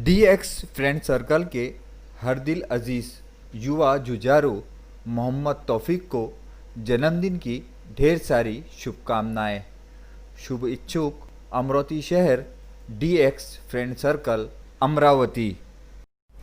Dx friend circle के हरदिल अजीज युवा जुझारू मोहम्मद तौफीक को जन्मदिन की ढेर सारी शुभकामनाएं। शुभ इच्छुक अमरावती शहर DX friend circle Amravati.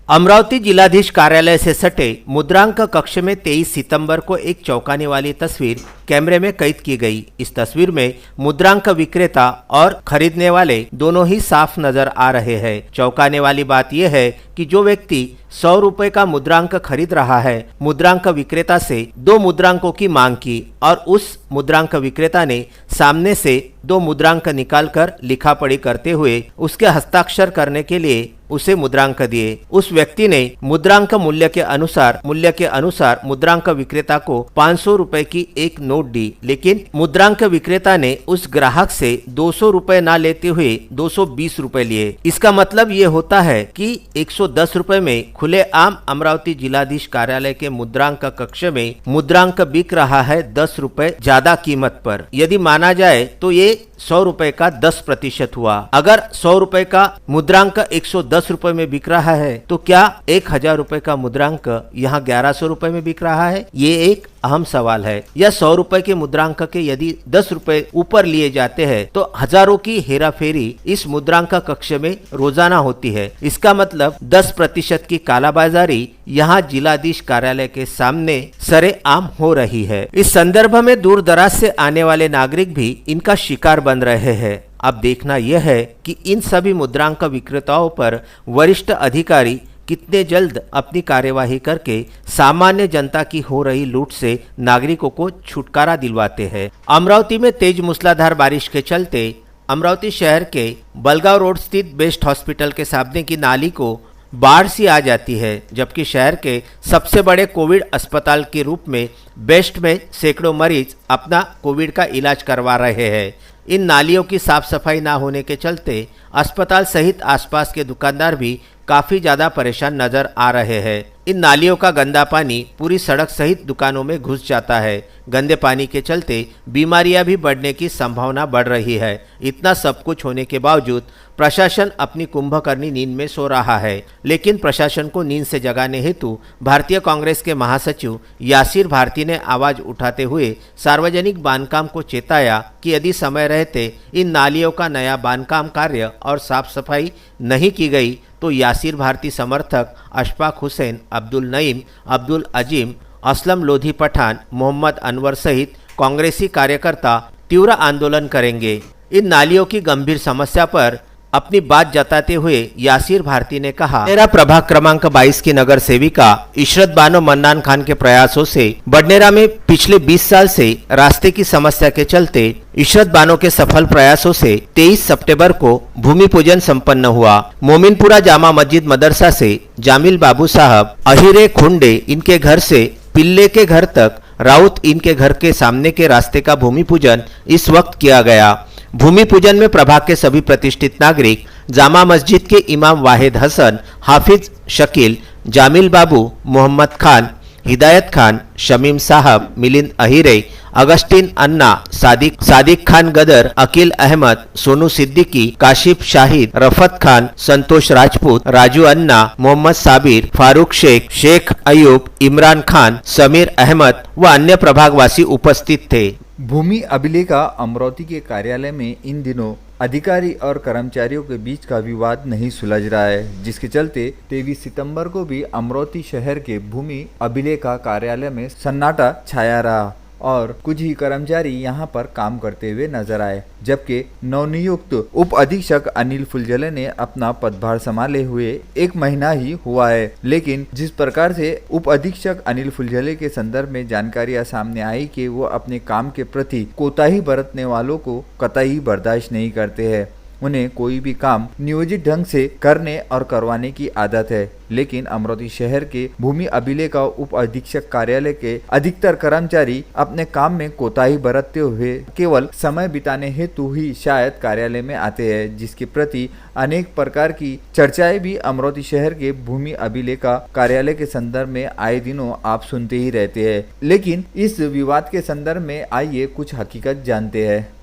Amravati जिलाधीश कार्यालय से सटे मुद्रांक कक्ष में 23 सितंबर को एक चौंकाने वाली तस्वीर कैमरे में कैद की गई। इस तस्वीर में मुद्रांक विक्रेता और खरीदने वाले दोनों ही साफ नजर आ रहे हैं। चौंकाने वाली बात यह है कि जो व्यक्ति 100 रुपए का मुद्रांक खरीद रहा है, मुद्रांक विक्रेता से 2 मुद्रांकों की मांग की और उस मुद्रांक विक्रेता ने सामने से 2 मुद्रांक निकालकर लिखापढ़ी करते हुए उसके हस्ताक्षर करने के लिए उसे मुद्रांक दिए। उस व्यक्ति ने मुद्रांक मूल्य के अनुसार मुद्रांक विक्रेता को 500 रुपए की एक नोट दी, लेकिन मुद्रांक विक्रेता ने उस ग्राहक से 200 रुपए न लेते हुए 220 रुपए लिए। इसका मतलब ये होता है कि 110 रुपए में खुलेआम अमरावती जिलाधीश कार्यालय के मुद्रांक कक्ष में मुद्रांक बिक रहा है 10 रुपए ज्यादा कीमत पर। यदि माना जाए तो ये 100 रुपए का 10% हुआ। अगर 100 रुपए का मुद्रांक 110 रुपए में बिक रहा है तो क्या 1000 रुपए का मुद्रांक यहाँ 1100 रुपए में बिक रहा है? ये एक अहम सवाल है। या 100 रुपए के मुद्रांक के यदि 10 रुपए ऊपर लिए जाते हैं तो हजारों की हेराफेरी इस मुद्रांक कक्ष में रोजाना होती है। इसका मतलब 10% की कालाबाजारी यहाँ जिलाधीश कार्यालय के सामने सरेआम हो रही है। इस संदर्भ में दूर दराज से आने वाले नागरिक भी इनका शिकार बन रहे हैं। अब देखना यह है कि इन सभी मुद्रांक विक्रेताओं पर वरिष्ठ अधिकारी कितने जल्द अपनी कार्यवाही करके सामान्य जनता की हो रही लूट से नागरिकों को छुटकारा दिलवाते हैं। अमरावती में तेज मूसलाधार बारिश के चलते अमरावती शहर के बलगांव रोड स्थित बेस्ट हॉस्पिटल के सामने की नाली को बाढ़ सी आ जाती है, जबकि शहर के सबसे बड़े कोविड अस्पताल के रूप में बेस्ट में सैकड़ों मरीज अपना कोविड का इलाज करवा रहे हैं। इन नालियों की साफ सफाई ना होने के चलते अस्पताल सहित आसपास के दुकानदार भी काफी ज्यादा परेशान नजर आ रहे हैं। इन नालियों का गंदा पानी पूरी सड़क सहित दुकानों में घुस जाता है। गंदे पानी के चलते बीमारियां भी बढ़ने की संभावना बढ़ रही है। इतना सब कुछ होने के बावजूद प्रशासन अपनी कुंभकर्णी नींद में सो रहा है, लेकिन प्रशासन को नींद से जगाने हेतु भारतीय कांग्रेस के महासचिव यासिर भारती ने आवाज उठाते हुए सार्वजनिक बांधकाम को चेताया कि यदि समय रहते इन नालियों का नया बांधकाम कार्य और साफ सफाई नहीं की गई तो यासिर भारती समर्थक अशफाक हुसैन, अब्दुल नईम, अब्दुल अजीम, असलम लोधी पठान, मोहम्मद अनवर सहित कांग्रेसी कार्यकर्ता तीव्र आंदोलन करेंगे। इन नालियों की गंभीर समस्या पर अपनी बात जताते हुए यासिर भारती ने कहा, मेरा प्रभाग क्रमांक 22 की नगर सेविका इशरत बानो मन्नान खान के प्रयासों से बडनेरा में पिछले 20 साल से रास्ते की समस्या के चलते इशरत बानो के सफल प्रयासों से 23 सितंबर को भूमि पूजन संपन्न हुआ। मोमिनपुरा जामा मस्जिद मदरसा से जामिल बाबू साहब, अहिरे खुंडे इनके घर से पिल्ले के घर तक, राउत इनके घर के सामने के रास्ते का भूमि पूजन इस वक्त किया गया। भूमि पूजन में प्रभाग के सभी प्रतिष्ठित नागरिक, जामा मस्जिद के इमाम वाहिद हसन, हाफिज शकील, जामिल बाबू, मोहम्मद खान, हिदायत खान, शमीम साहब, मिलिंद अहिरे, अगस्टिन अन्ना, सादिक खान गदर, अकील अहमद, सोनू सिद्दीकी, काशिफ शाहिद, रफत खान, संतोष राजपूत, राजू अन्ना, मोहम्मद साबिर, फारूक शेख, शेख अयूब, इमरान खान, समीर अहमद व अन्य प्रभागवासी उपस्थित थे। भूमि अभिलेख का अमरावती के कार्यालय में इन दिनों अधिकारी और कर्मचारियों के बीच का विवाद नहीं सुलझ रहा है, जिसके चलते 23 सितंबर को भी अमरावती शहर के भूमि अभिलेख का कार्यालय में सन्नाटा छाया रहा और कुछ ही कर्मचारी यहां पर काम करते हुए नजर आए, जबकि नवनियुक्त उप अधीक्षक अनिल फुलझले ने अपना पदभार संभाले हुए 1 महीना ही हुआ है, लेकिन जिस प्रकार से उप अधीक्षक अनिल फुलझले के संदर्भ में जानकारियां सामने आई कि वो अपने काम के प्रति कोताही बरतने वालों को कतई बर्दाश्त नहीं करते हैं। उन्हें कोई भी काम नियोजित ढंग से करने और करवाने की आदत है, लेकिन अमरावती शहर के भूमि अभिलेख का उप अधीक्षक कार्यालय के अधिकतर कर्मचारी अपने काम में कोताही बरतते हुए केवल समय बिताने हेतु ही शायद कार्यालय में आते हैं, जिसके प्रति अनेक प्रकार की चर्चाएं भी अमरावती शहर के भूमि अभिलेख का कार्यालय के संदर्भ में आए दिनों आप सुनते ही रहते हैं। लेकिन इस विवाद के संदर्भ में आइए कुछ हकीकत जानते हैं।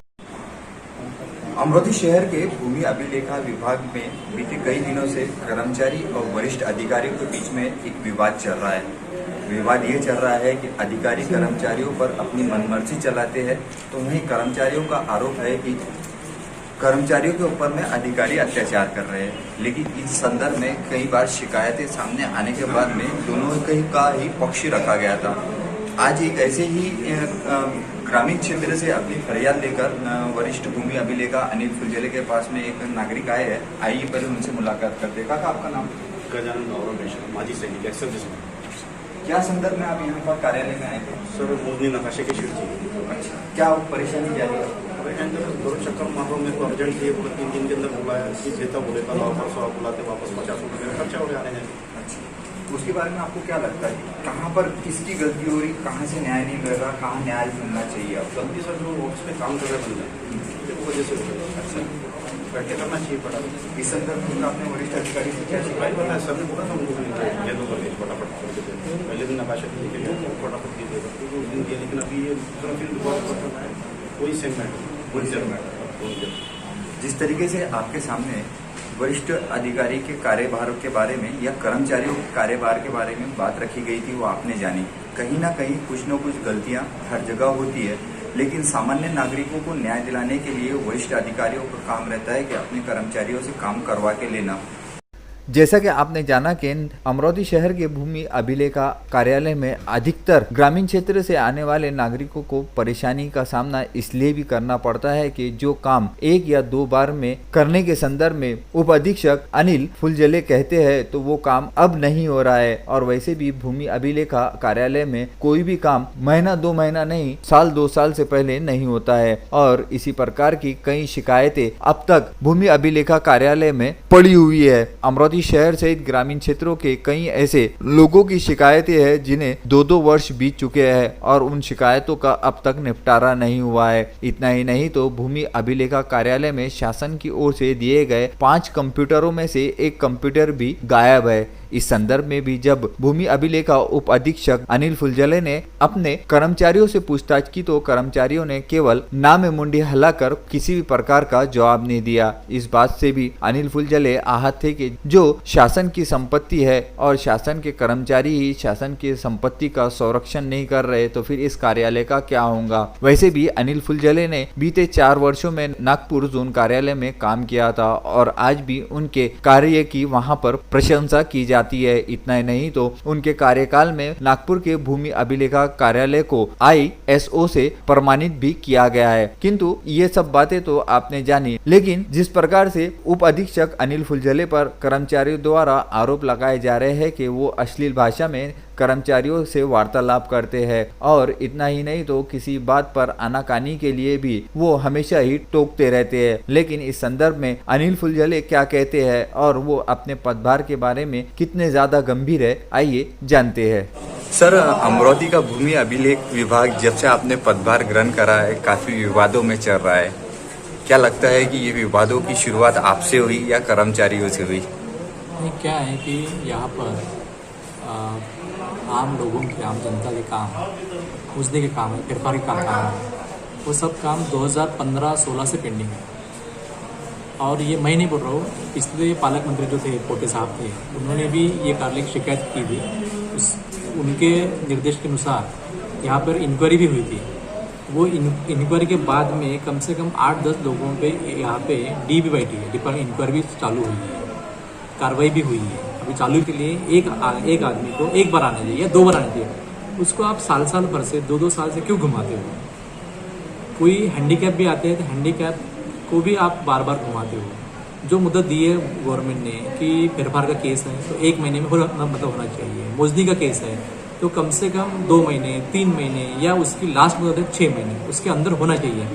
अमरोती शहर के भूमि अभिलेखा विभाग में बीते कई दिनों से कर्मचारी और वरिष्ठ अधिकारियों के बीच में एक विवाद चल रहा है। विवाद ये चल रहा है कि अधिकारी कर्मचारियों पर अपनी मनमर्जी चलाते हैं, तो वहीं कर्मचारियों का आरोप है कि कर्मचारियों के ऊपर में अधिकारी अत्याचार कर रहे हैं। लेकिन इस संदर्भ में कई बार शिकायतें सामने आने के बाद में दोनों का ही पक्ष रखा गया था। आज एक ऐसे ही ग्रामीण क्षेत्र से अपनी फरियाद लेकर वरिष्ठ भूमि अभिलेखा अनिल फुलझेले के पास में एक नागरिक आए हैं। आइए पहले उनसे मुलाकात करते हैं। काका, आपका नाम? गजानन गौरव, माजी सैनिक एक्सल जिसमें। क्या संदर्भ में आप यहाँ पर कार्यालय में आए थे? सर, मोजनी नकाशे की शीट थी। अच्छा, क्या परेशानी क्या थी? दो चक्कर मारो, मेरे को अर्जेंट थी, 3 दिन के अंदर बुलाया, चीज देता बोले कल आओ परसों आप बुलाते, वापस 50 रुपये मेरा खर्चा हो गया आने जाने। अच्छा, उसके बारे में आपको क्या लगता है? कहाँ पर किसकी गलती हो रही, कहाँ से न्याय नहीं मिल रहा, कहाँ न्याय मिलना चाहिए? अब गलती सर जो ऑफिस में काम कर रहे बंदे, वो वजह से हो गया। अच्छा, बैठे करना चाहिए पड़ा। इस संदर्भ में आपने वरिष्ठ अधिकारी से क्या शिकायत बताया, सर ने बोला था उनको ले दो करके फटाफट कर देते हैं। पहले दिन नकाशा लेके गया, फटाफट दे देगा तो दिन दिया, लेकिन अभी ये दूसरा फिर दोबारा करना है, कोई सेगमेंट कोई सेगमेंट। जिस तरीके से आपके सामने वरिष्ठ अधिकारी के कार्यभार के बारे में या कर्मचारियों के कार्यभार के बारे में बात रखी गई थी, वो आपने जानी। कहीं ना कहीं कुछ न कुछ गलतियां हर जगह होती है, लेकिन सामान्य नागरिकों को न्याय दिलाने के लिए वरिष्ठ अधिकारियों का काम रहता है कि अपने कर्मचारियों से काम करवा के लेना। जैसा कि आपने जाना कि अमरोती शहर के भूमि अभिलेखा कार्यालय में अधिकतर ग्रामीण क्षेत्र से आने वाले नागरिकों को परेशानी का सामना इसलिए भी करना पड़ता है कि जो काम 1 या 2 बार में करने के संदर्भ में उप अधीक्षक अनिल फुलझेले कहते हैं तो वो काम अब नहीं हो रहा है। और वैसे भी भूमि अभिलेखा कार्यालय में कोई भी काम महीना 2 महीना नहीं, साल 2 साल से पहले नहीं होता है। और इसी प्रकार की कई शिकायतें अब तक भूमि अभिलेखा कार्यालय में पड़ी हुई है। अमरोती शहर सहित ग्रामीण क्षेत्रों के कई ऐसे लोगों की शिकायतें हैं जिन्हें 2-2 वर्ष बीत चुके हैं और उन शिकायतों का अब तक निपटारा नहीं हुआ है। इतना ही नहीं तो भूमि अभिलेखा कार्यालय में शासन की ओर से दिए गए 5 कंप्यूटरों में से 1 कंप्यूटर भी गायब है। इस संदर्भ में भी जब भूमि अभिलेखा उप अधीक्षक अनिल फुलझेले ने अपने कर्मचारियों से पूछताछ की तो कर्मचारियों ने केवल नाम मुंडी हिलाकर किसी भी प्रकार का जवाब नहीं दिया। इस बात से भी अनिल फुलझेले आहत थे कि जो शासन की संपत्ति है और शासन के कर्मचारी ही शासन की संपत्ति का संरक्षण नहीं कर रहे तो फिर इस कार्यालय का क्या होगा। वैसे भी अनिल फुलझेले ने बीते 4 वर्षों में नागपुर जोन कार्यालय में काम किया था और आज भी उनके कार्य की वहां पर प्रशंसा की जाती है। इतना ही नहीं तो उनके कार्यकाल में नागपुर के भूमि अभिलेखा कार्यालय को ISO से प्रमाणित भी किया गया है। किंतु ये सब बातें तो आपने जानी, लेकिन जिस प्रकार से उप अधीक्षक अनिल फुलझेले पर कर्मचारियों द्वारा आरोप लगाए जा रहे हैं कि वो अश्लील भाषा में कर्मचारियों से वार्तालाप करते हैं और इतना ही नहीं तो किसी बात पर आनाकानी के लिए भी वो हमेशा ही टोकते रहते हैं। लेकिन इस संदर्भ में अनिल फुलझेले क्या कहते हैं और वो अपने पदभार के बारे में कितने ज्यादा गंभीर है, आइए जानते हैं। सर, अमरोती का भूमि अभिलेख विभाग जब से आपने पदभार ग्रहण करा है काफी विवादों में चल रहा है। क्या लगता है कि ये विवादों की शुरुआत आपसे हुई या कर्मचारियों से हुई? क्या है कि यहाँ पर आम लोगों के, आम जनता के काम, पूछने के काम है, फेरफार का काम है, वो सब काम 2015-16 से पेंडिंग है। और ये मैं नहीं बोल रहा हूँ, पिछले पालक मंत्री जो थे, पोटे साहब थे, उन्होंने भी ये कार्यालय की शिकायत की थी। उनके निर्देश के अनुसार यहाँ पर इंक्वायरी भी हुई थी। वो इंक्वायरी के बाद में कम से कम 8-10 लोगों पे यहाँ पे DBIT है, डिपार्टमेंट इंक्वायरी भी चालू हुई है, कार्रवाई भी हुई है। अभी चालू के लिए एक आदमी को 1 बार आना चाहिए या 2 बार आना चाहिए, उसको आप साल भर से 2-2 साल से क्यों घुमाते हो? कोई हैंडीकैप भी आते हैं तो हैंडीकैप को भी आप बार बार घुमाते हो। जो मुद्दत दी है गवर्नमेंट ने कि फेरफार का केस है तो 1 महीने में होना चाहिए। मोजनी का केस है तो कम से कम 2 महीने, 3 महीने या उसकी लास्ट मुद्दत है 6 महीने, उसके अंदर होना चाहिए।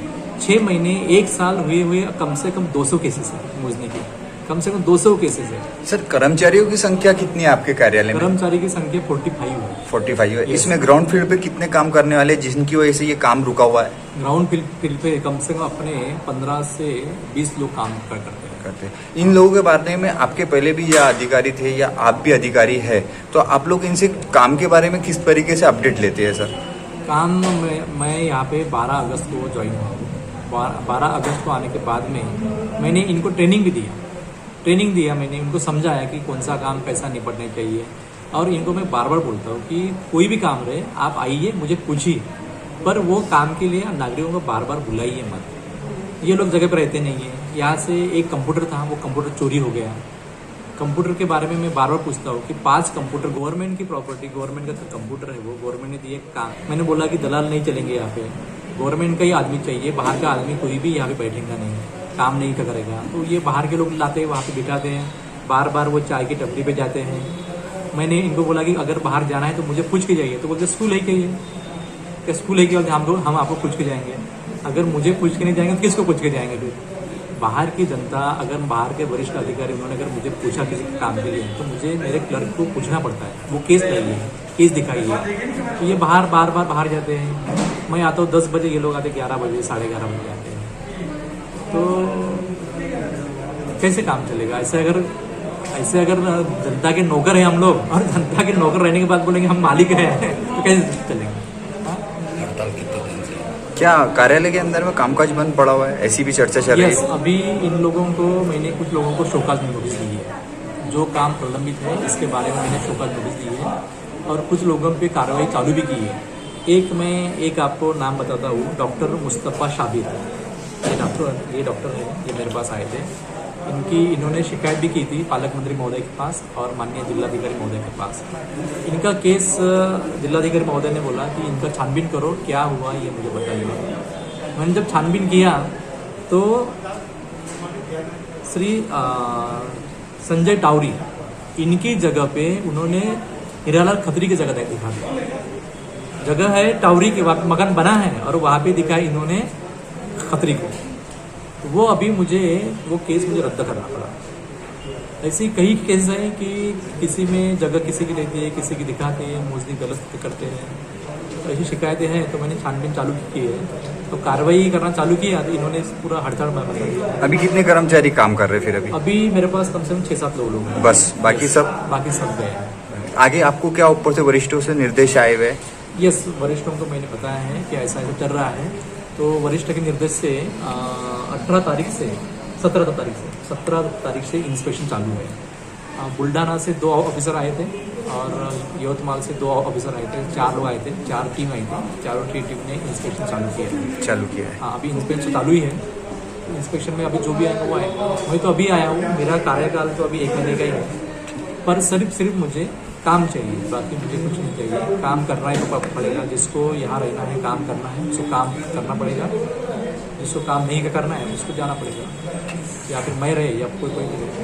6 महीने, 1 साल हुए कम से कम 200 केसेस है मोजनी के, कम से कम 200 केसेस है। सर, कर्मचारियों की संख्या कितनी है आपके कार्यालय में? कर्मचारी की संख्या 45 है। 45 है। इसमें ग्राउंड फील्ड पे कितने काम करने वाले जिनकी वजह से ये काम रुका हुआ है? ग्राउंड फील्ड पे कम से कम अपने 15 से 20 लोग काम करते हैं। इन लोगों के बारे में आपके पहले भी या अधिकारी थे या आप भी अधिकारी है, तो आप लोग इनसे काम के बारे में किस तरीके से अपडेट लेते हैं? सर, काम मैं यहाँ पे 12 अगस्त को ज्वाइन हुआ हूँ 12 अगस्त को आने के बाद में मैंने इनको ट्रेनिंग दिया मैंने इनको समझाया कि कौन सा काम कैसा निपटना चाहिए। और इनको मैं बार बार बोलता हूँ कि कोई भी काम रहे आप आइए मुझे पूछिए, पर वो काम के लिए नागरिकों को बार बार बुलाइए मत। ये लोग जगह पर रहते नहीं हैं। यहाँ से एक कंप्यूटर था, वो कंप्यूटर चोरी हो गया। कंप्यूटर के बारे में मैं बार बार पूछता हूँ कि 5 कंप्यूटर गवर्नमेंट की प्रॉपर्टी, गवर्नमेंट का कंप्यूटर है, वो गवर्नमेंट ने दिए काम। मैंने बोला कि दलाल नहीं चलेंगे यहाँ पे, गवर्नमेंट का ही आदमी चाहिए, बाहर का आदमी कोई भी यहाँ पे बैठेगा नहीं, काम नहीं करेगा। तो ये बाहर के लोग लाते हैं, वहाँ पे बिठाते हैं, बार बार वो चाय की टपरी पे जाते हैं। मैंने इनको बोला कि अगर बाहर जाना है तो मुझे पूछ के जाइए। तो बोलते स्कूल है क्या स्कूल है क्या? हम आपको पूछ के जाएंगे। अगर मुझे पूछ के नहीं जाएंगे तो किसको पूछ के जाएंगे? फिर बाहर की जनता, अगर बाहर के वरिष्ठ अधिकारी उन्होंने अगर मुझे पूछा किसी काम के लिए तो मुझे मेरे क्लर्क को पूछना पड़ता है, वो केस लाइए, केस दिखाइए। तो ये बार बार जाते हैं। मैं आता हूँ 10 बजे, ये लोग आते 11 बजे, 11:30 बजे आते हैं। तो कैसे काम चलेगा? ऐसे अगर जनता के नौकर हैं हम लोग, और जनता के नौकर रहने के बाद बोलेंगे हम मालिक हैं, तो कैसे चलेगा? क्या कार्यालय के अंदर में कामकाज बंद पड़ा हुआ है, ऐसी भी चर्चा चल रही यस, है? अभी इन लोगों को मैंने कुछ लोगों को शोकाज नोटिस दी है। जो काम प्रलंबित है इसके बारे में मैंने शोकाज नोटिस दी है, और कुछ लोगों पे कार्रवाई चालू भी की है। एक आपको नाम बताता हूँ, डॉक्टर मुस्तफ़ा शाबिर। ये डॉक्टर है, ये मेरे पास आए थे। इन्होंने शिकायत भी की थी पालक मंत्री महोदय के पास और माननीय जिलाधिकारी महोदय के पास। इनका केस जिलाधिकारी महोदय ने बोला कि इनका छानबीन करो, क्या हुआ ये मुझे बताइए। मैंने जब छानबीन किया तो श्री संजय टावरी, इनकी जगह पे उन्होंने हीरालाल खत्री की जगह दिखा दी। जगह है टावरी के, वहाँ मकान बना है और वहाँ पे दिखाया इन्होंने खत्री को। तो वो अभी वो केस मुझे रद्द करना पड़ा। ऐसे कई केस हैं कि किसी में जगह किसी की रहती है, किसी की दिखाते हैं, मोस्टली गलत करते हैं। तो ऐसी शिकायतें हैं, तो मैंने छानबीन चालू की है, तो कार्रवाई करना चालू किया। तो इन्होंने पूरा हड़ताल बंद कर दिया। अभी कितने कर्मचारी काम कर रहे हैं फिर अभी मेरे पास कम से कम 6-7 लोग हैं बस, बाकी सब गए हैं। आगे आपको क्या ऊपर से वरिष्ठों से निर्देश आए हुए? यस, वरिष्ठों को मैंने बताया है कि ऐसा चल रहा है। तो वरिष्ठ के निर्देश से 17 तारीख से इंस्पेक्शन चालू है। बुल्डाना से 2 ऑफिसर आए थे और यवतमाल से 2 ऑफिसर आए थे, 4 लोग आए थे, 4 टीम आई थी। चारों टीम ने इंस्पेक्शन चालू किया है। हाँ, अभी इंस्पेक्शन चालू ही है। इंस्पेक्शन में अभी जो भी आएगा वो आएगा। मैं तो अभी आया हूँ, मेरा कार्यकाल तो अभी 1 महीने का ही है। पर सिर्फ मुझे काम चाहिए, बाकी मुझे कुछ नहीं चाहिए। काम करना ही तो पड़ेगा, जिसको यहाँ रहना है, काम करना है, उसको काम करना पड़ेगा। जिसको काम नहीं करना है उसको जाना पड़ेगा, या फिर मैं रहे या कोई नहीं रहे।